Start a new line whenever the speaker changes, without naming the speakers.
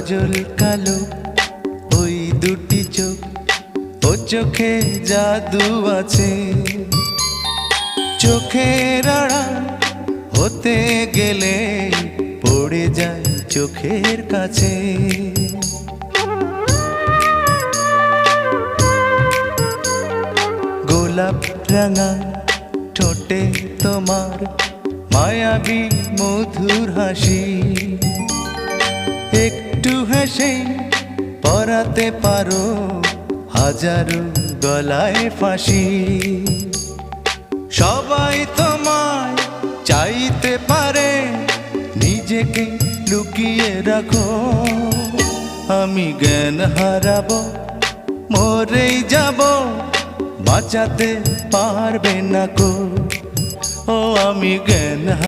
কাজল কালো ওই দুটি চোখ, ও চোখে জাদু আছে। চোখের আড়াল হতে গেলে পড়ে যায় চোখের কাছে। গোলাপ রাঙা ঠোঁটে তোমার মায়াবী মধুর হাসি, একটু হেসে পরাতে পারো হাজারো গলায় ফাঁসি। সবাই তোমায় চাইতে পারে, নিজেকে লুকিয়ে রাখো। আমি জ্ঞান হারাবো, মরেই যাব, বাঁচাতে পারবে না কো। ও আমি জ্ঞান